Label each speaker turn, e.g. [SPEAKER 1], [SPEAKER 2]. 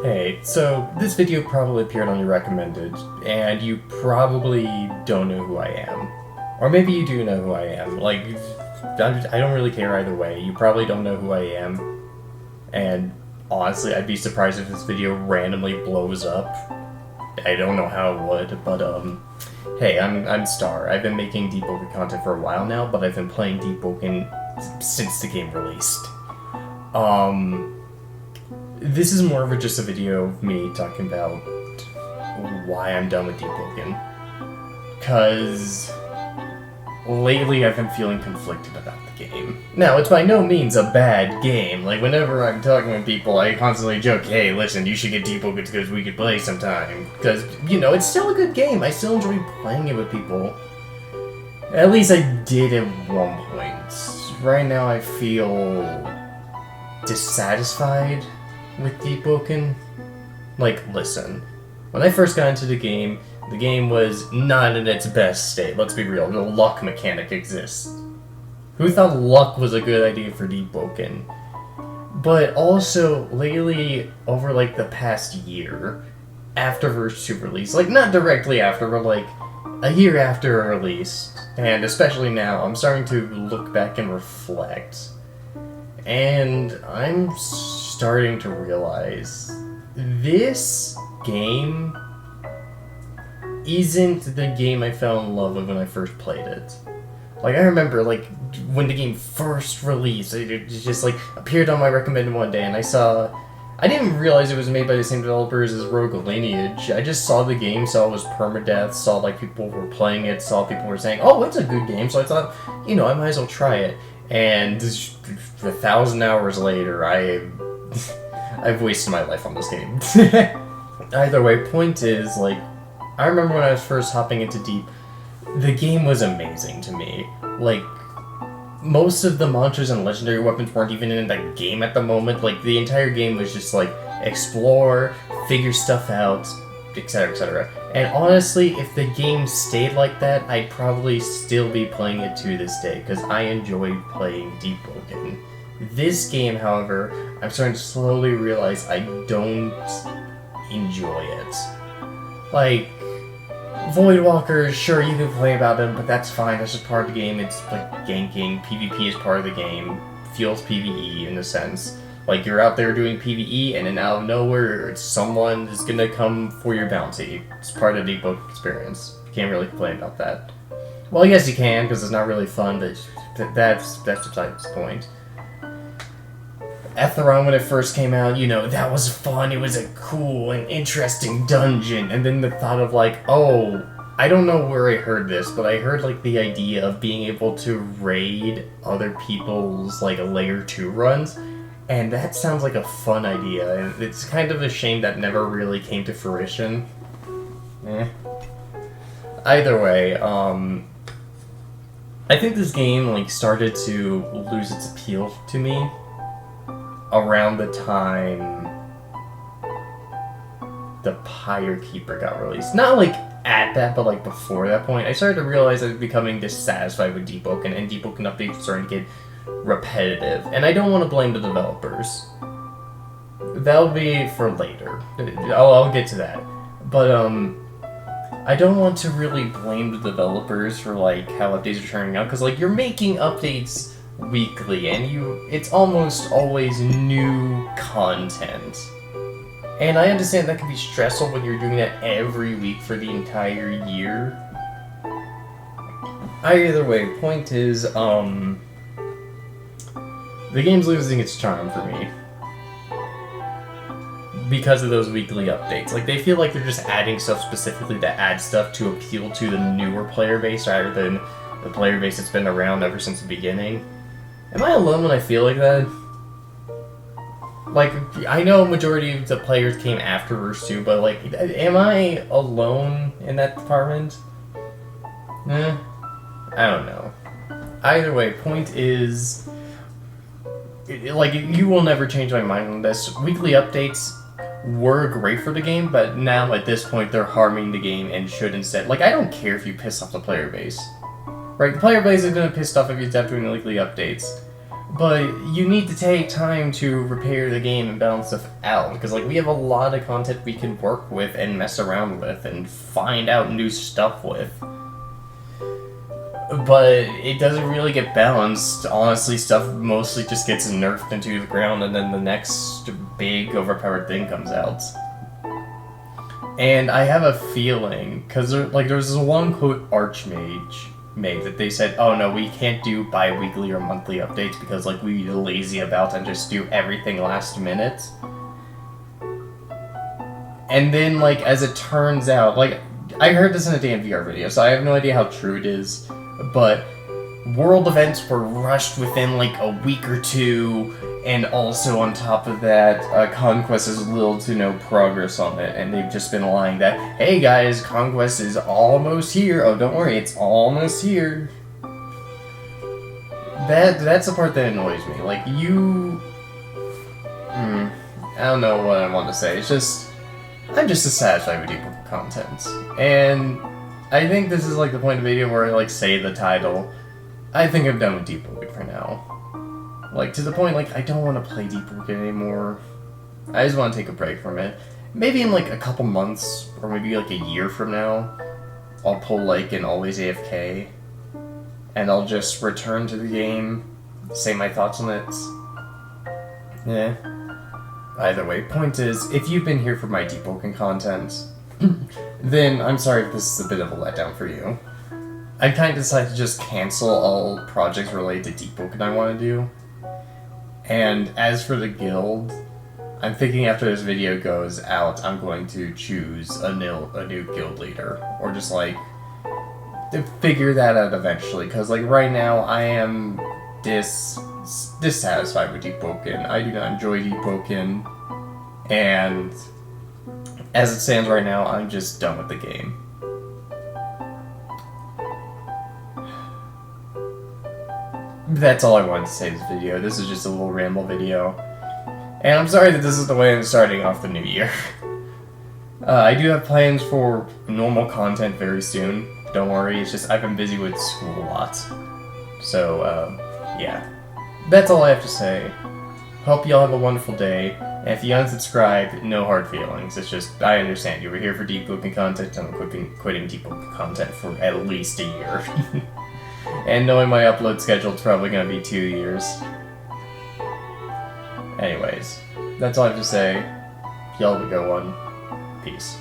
[SPEAKER 1] Hey, so this video probably appeared on your recommended, and you probably don't know who I am. Or maybe you do know who I am. Like, I don't really care either way. You probably don't know who I am. And honestly, I'd be surprised if this video randomly blows up. I don't know how it would, but hey, I'm Star. I've been making Deepwoken content for a while now, but I've been playing Deepwoken since the game released. This is more of just a video of me talking about why I'm done with Deepwoken. Cause lately I've been feeling conflicted about the game. Now, it's by no means a bad game. Like, whenever I'm talking with people, I constantly joke, hey, listen, you should get Deepwoken because we could play sometime. Because, you know, it's still a good game. I still enjoy playing it with people. At least I did at one point. Right now I feel dissatisfied with Deepwoken. Like, listen. When I first got into the game was not in its best state. Let's be real, the luck mechanic exists. Who thought luck was a good idea for Deepwoken? But also, lately, over like the past year, after verse 2 release, like not directly after, but like a year after release, and especially now, I'm starting to look back and reflect. And I'm starting to realize this game isn't the game I fell in love with when I first played it. Like, I remember, like, when the game first released, it just, like, appeared on my recommended one day, and I didn't realize it was made by the same developers as Rogue Lineage. I just saw the game, saw it was permadeath, saw, like, people were playing it, saw people were saying, oh, it's a good game, so I thought, you know, I might as well try it. And 1,000 hours later, I've wasted my life on this game. Either way, point is, like, I remember when I was first hopping into Deep, the game was amazing to me. Like, most of the monsters and legendary weapons weren't even in that game at the moment. Like, the entire game was just, like, explore, figure stuff out, etc., etc. And honestly, if the game stayed like that, I'd probably still be playing it to this day, because I enjoyed playing Deepwoken. This game, however, I'm starting to slowly realize I don't enjoy it. Like, Voidwalkers, sure, you can play about them, but that's fine, that's just part of the game. It's like ganking, PvP is part of the game, fuels PvE in a sense. Like, you're out there doing PvE, and then out of nowhere, someone is gonna come for your bounty. It's part of the Deepwoken experience. You can't really complain about that. Well, yes you can, because it's not really fun, but that's besides the point. Etheron, when it first came out, you know, that was fun, it was a cool and interesting dungeon, and then the thought of like, oh, I don't know where I heard this, but I heard like the idea of being able to raid other people's like layer 2 runs, and that sounds like a fun idea, and it's kind of a shame that never really came to fruition. Either way, I think this game like started to lose its appeal to me around the time the Pyre Keeper got released. Not like at that, but like before that point. I started to realize I was becoming dissatisfied with Deepwoken, and Deepwoken updates were starting to get repetitive. And I don't want to blame the developers. That'll be for later. I'll get to that. But I don't want to really blame the developers for like how updates are turning out, because like you're making updates weekly, and it's almost always new content. And I understand that can be stressful when you're doing that every week for the entire year. Either way, point is, the game's losing its charm for me. Because of those weekly updates. Like, they feel like they're just adding stuff specifically to add stuff to appeal to the newer player base rather than the player base that's been around ever since the beginning. Am I alone when I feel like that? Like, I know a majority of the players came after verse 2, but like, am I alone in that department? I don't know. Either way, point is, like, you will never change my mind on this. Weekly updates were great for the game, but now at this point they're harming the game and should instead, like, I don't care if you piss off the player base. Right, the player base is gonna piss off if you stop doing weekly updates. But you need to take time to repair the game and balance stuff out, because like we have a lot of content we can work with and mess around with and find out new stuff with. But it doesn't really get balanced. Honestly, stuff mostly just gets nerfed into the ground, and then the next big overpowered thing comes out. And I have a feeling, because there's this one quote Archmage made that they said, oh no, we can't do bi-weekly or monthly updates because like we're lazy about and just do everything last minute. And then like as it turns out, like I heard this in a damn VR video, so I have no idea how true it is, but world events were rushed within like a week or two, and also on top of that, Conquest has little to no progress on it, and they've just been lying that, hey guys, Conquest is almost here, oh don't worry, it's almost here. That's the part that annoys me, like I don't know what I want to say, it's just, I'm just dissatisfied with Deepwoken content, and I think this is like the point of the video where I like say the title, I think I'm done with Deepwoken for now. Like, to the point, like, I don't want to play Deepwoken anymore. I just want to take a break from it. Maybe in, like, a couple months, or maybe, like, a year from now, I'll pull, like, an Always AFK, and I'll just return to the game, say my thoughts on it. Yeah. Either way, point is, if you've been here for my Deepwoken content, then I'm sorry if this is a bit of a letdown for you. I kind of decided to just cancel all projects related to Deepwoken I want to do. And as for the guild, I'm thinking after this video goes out, I'm going to choose a new guild leader. Or just like, to figure that out eventually. Because like right now, I am dissatisfied with Deepwoken. I do not enjoy Deepwoken. And as it stands right now, I'm just done with the game. That's all I wanted to say in this video. This is just a little ramble video. And I'm sorry that this is the way I'm starting off the new year. I do have plans for normal content very soon. Don't worry, it's just I've been busy with school a lot. So, yeah. That's all I have to say. Hope y'all have a wonderful day. And if you unsubscribe, no hard feelings. It's just, I understand you were here for Deepwoken content, and I'm quitting Deepwoken content for at least a year. And knowing my upload schedule, it's probably going to be 2 years. Anyways, that's all I have to say. Y'all have a good one. Peace.